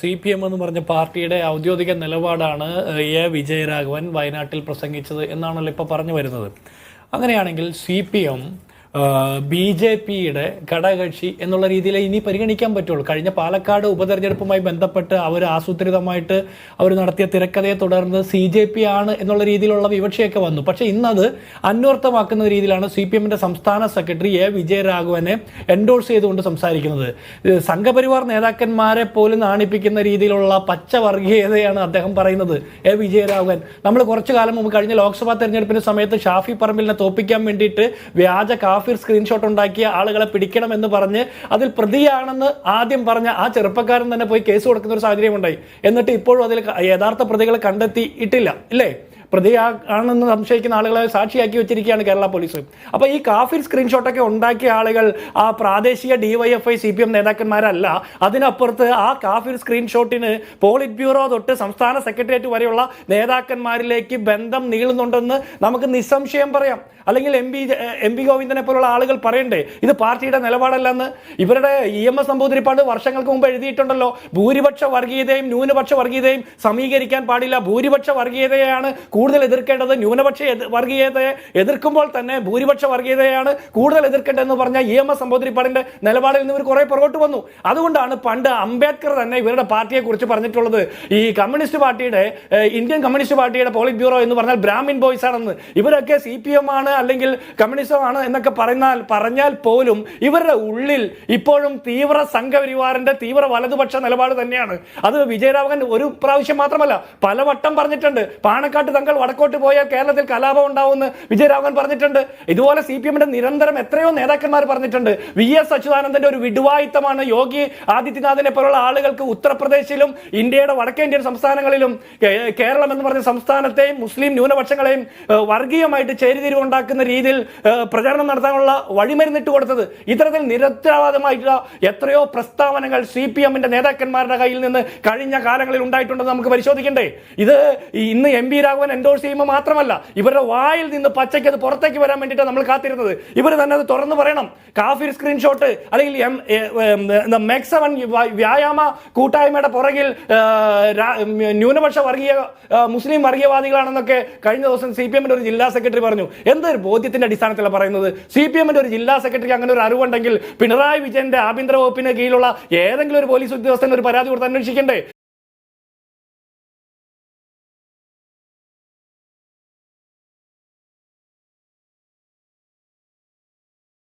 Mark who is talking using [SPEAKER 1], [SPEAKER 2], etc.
[SPEAKER 1] CPM എന്ന് പറഞ്ഞ പാർട്ടിയുടെ ഔദ്യോഗിക നിലപാടാണ് എ വിജയരാഘവൻ വയനാട്ടിൽ പ്രസംഗിച്ചത് എന്നാണല്ലോ ഇപ്പോൾ പറഞ്ഞു വരുന്നത്. അങ്ങനെയാണെങ്കിൽ CPM BJPയുടെ ഘടകകക്ഷി എന്നുള്ള രീതിയിൽ ഇനി പരിഗണിക്കാൻ പറ്റുള്ളൂ. കഴിഞ്ഞ പാലക്കാട് ഉപതെരഞ്ഞെടുപ്പുമായി ബന്ധപ്പെട്ട് അവർ ആസൂത്രിതമായിട്ട് അവർ നടത്തിയ തിരക്കഥയെ തുടർന്ന് CJP ആണ് എന്നുള്ള രീതിയിലുള്ള വിവക്ഷയൊക്കെ വന്നു. പക്ഷേ ഇന്നത് അന്വർത്ഥമാക്കുന്ന രീതിയിലാണ് CPMന്റെ സംസ്ഥാന സെക്രട്ടറി എ വിജയരാഘവനെ എൻഡോഴ്സ് ചെയ്തുകൊണ്ട് സംസാരിക്കുന്നത്. സംഘപരിവാർ നേതാക്കന്മാരെ പോലും നാണിപ്പിക്കുന്ന രീതിയിലുള്ള പച്ചവർഗീയതയാണ് അദ്ദേഹം പറയുന്നത്. എ വിജയരാഘവൻ നമ്മൾ കുറച്ചു കാലം മുമ്പ് കഴിഞ്ഞ ലോക്സഭാ തെരഞ്ഞെടുപ്പിന്റെ സമയത്ത് ഷാഫി പറമ്പിലിനെ തോപ്പിക്കാൻ വേണ്ടിയിട്ട് വ്യാജ കാഫിർ സ്ക്രീൻഷോട്ട് ഉണ്ടാക്കിയ ആളുകളെ പിടിക്കണമെന്ന് പറഞ്ഞ് അതിൽ പ്രതിയാണെന്ന് ആദ്യം പറഞ്ഞ ആ ചെറുപ്പക്കാരൻ തന്നെ പോയി കേസ് കൊടുക്കുന്ന ഒരു സാഹചര്യം ഉണ്ടായി. എന്നിട്ട് ഇപ്പോഴും അതിൽ യഥാർത്ഥ പ്രതികളെ കണ്ടെത്തിയിട്ടില്ല, ഇല്ലേ? പ്രതിയാണെന്ന് സംശയിക്കുന്ന ആളുകളെ സാക്ഷിയാക്കി വെച്ചിരിക്കുകയാണ് കേരള പോലീസ്. അപ്പോൾ ഈ കാഫിർ സ്ക്രീൻഷോട്ടൊക്കെ ഉണ്ടാക്കിയ ആളുകൾ ആ പ്രാദേശിക DYFI CPM നേതാക്കന്മാരല്ല. അതിനപ്പുറത്ത് ആ കാഫിർ സ്ക്രീൻഷോട്ടിന് പോളിറ്റ് ബ്യൂറോ തൊട്ട് സംസ്ഥാന സെക്രട്ടേറിയറ്റ് വരെയുള്ള നേതാക്കന്മാരിലേക്ക് ബന്ധം നീളുന്നുണ്ടെന്ന് നമുക്ക് നിസ്സംശയം പറയാം. അല്ലെങ്കിൽ എം പി ഗോവിന്ദനെ പോലുള്ള ആളുകൾ പറയണ്ടേ ഇത് പാർട്ടിയുടെ നിലപാടല്ലെന്ന്? ഇവരുടെ EMS നമ്പൂതിരിപ്പാട് വർഷങ്ങൾക്ക് മുമ്പ് എഴുതിയിട്ടുണ്ടല്ലോ, ഭൂരിപക്ഷ വർഗീയതയും ന്യൂനപക്ഷ വർഗീയതയും സമീകരിക്കാൻ പാടില്ല, ഭൂരിപക്ഷ വർഗീയതയാണ് കൂടുതൽ എതിർക്കേണ്ടത്, ന്യൂനപക്ഷ വർഗീയതയെ എതിർക്കുമ്പോൾ തന്നെ ഭൂരിപക്ഷ വർഗീയതയാണ് കൂടുതൽ എതിർക്കേണ്ടതെന്ന് പറഞ്ഞ EMS നമ്പൂതിരിപ്പാടിന്റെ നിലപാടിൽ നിന്ന് ഇവർ കുറെ പുറകോട്ട് വന്നു. അതുകൊണ്ടാണ് പണ്ട് അംബേദ്കർ തന്നെ ഇവരുടെ പാർട്ടിയെ കുറിച്ച് പറഞ്ഞിട്ടുള്ളത് ഈ കമ്മ്യൂണിസ്റ്റ് പാർട്ടിയുടെ ഇന്ത്യൻ കമ്മ്യൂണിസ്റ്റ് പാർട്ടിയുടെ പോളിറ്റ് ബ്യൂറോ എന്ന് പറഞ്ഞാൽ ബ്രാഹ്മിൻ ബോയ്സ് ആണെന്ന്. ഇവരൊക്കെ CPM ആണ് അല്ലെങ്കിൽ കമ്മ്യൂണിസം ആണ് എന്നൊക്കെ പറഞ്ഞാൽ പോലും ഇവരുടെ ഉള്ളിൽ ഇപ്പോഴും തീവ്ര സംഘപരിവാറിന്റെ തീവ്ര വലതുപക്ഷ നിലപാട് തന്നെയാണ്. അത് വിജയരാഘവൻ ഒരു പ്രാവശ്യം മാത്രമല്ല പലവട്ടം പറഞ്ഞിട്ടുണ്ട്. പാണക്കാട്ട് തങ്ങൾ വടക്കോട്ട് പോയാൽ കേരളത്തിൽ കലാപം ഉണ്ടാവുമെന്ന് വിജയരാഘവൻ പറഞ്ഞിട്ടുണ്ട്. ഇതുപോലെ CPMന്റെ നിരന്തരം എത്രയോ നേതാക്കന്മാർ പറഞ്ഞിട്ടുണ്ട്. VS അച്യുതാനന്ദന്റെ ഒരു വിടുവായിത്തമാണ് യോഗി ആദിത്യനാഥിനെ പോലുള്ള ആളുകൾക്ക് ഉത്തർപ്രദേശിലും ഇന്ത്യയുടെ വടക്കേ ഇന്ത്യൻ സംസ്ഥാനങ്ങളിലും കേരളം എന്ന് പറഞ്ഞ സംസ്ഥാനത്തെയും മുസ്ലിം ന്യൂനപക്ഷങ്ങളെയും വർഗീയമായിട്ട് ചേരിതിരിവുണ്ടാക്കുന്ന രീതിയിൽ പ്രചാരണം നടത്താനുള്ള വഴിമരുന്നിട്ട് കൊടുത്തത്. ഇത്തരത്തിൽ നിരന്തരവാദമായിട്ടുള്ള എത്രയോ പ്രസ്താവനകൾ CPMന്റെ നേതാക്കന്മാരുടെ കയ്യിൽ നിന്ന് കഴിഞ്ഞ കാലങ്ങളിൽ ഉണ്ടായിട്ടുണ്ടെന്ന് നമുക്ക് പരിശോധിക്കണ്ടേ? ഇത് ഇന്ന് MP രാഘവൻ എൻഡോഴ്സ് ചെയ്യുമ്പോൾ മാത്രമല്ല, ഇവരുടെ വായിൽ നിന്ന് പച്ചയ്ക്ക് അത് പുറത്തേക്ക് വരാൻ വേണ്ടിയിട്ടാണ് നമ്മൾ കാത്തിരുന്നത്. ഇവർ തന്നെ അത് തുറന്നു പറയണം. കാഫിർ സ്ക്രീൻഷോട്ട് അല്ലെങ്കിൽ MEX7 വ്യായാമ കൂട്ടായ്മയുടെ പുറകിൽ ന്യൂനപക്ഷ വർഗീയ മുസ്ലിം വർഗീയവാദികളാണെന്നൊക്കെ കഴിഞ്ഞ ദിവസം CPMന്റെ ഒരു ജില്ലാ സെക്രട്ടറി പറഞ്ഞു. എന്തൊരു ബോധ്യത്തിന്റെ അടിസ്ഥാനത്തിലാണ് പറയുന്നത്? CPMന്റെ ഒരു ജില്ലാ സെക്രട്ടറിക്ക് അങ്ങനെ ഒരു അറിവുണ്ടെങ്കിൽ പിണറായി വിജയന്റെ ആഭ്യന്തര വകുപ്പിന് കീഴിലുള്ള ഏതെങ്കിലും ഒരു പോലീസ് ഉദ്യോഗസ്ഥന് ഒരു പരാതി കൊടുത്ത് അന്വേഷിക്കണ്ടേ?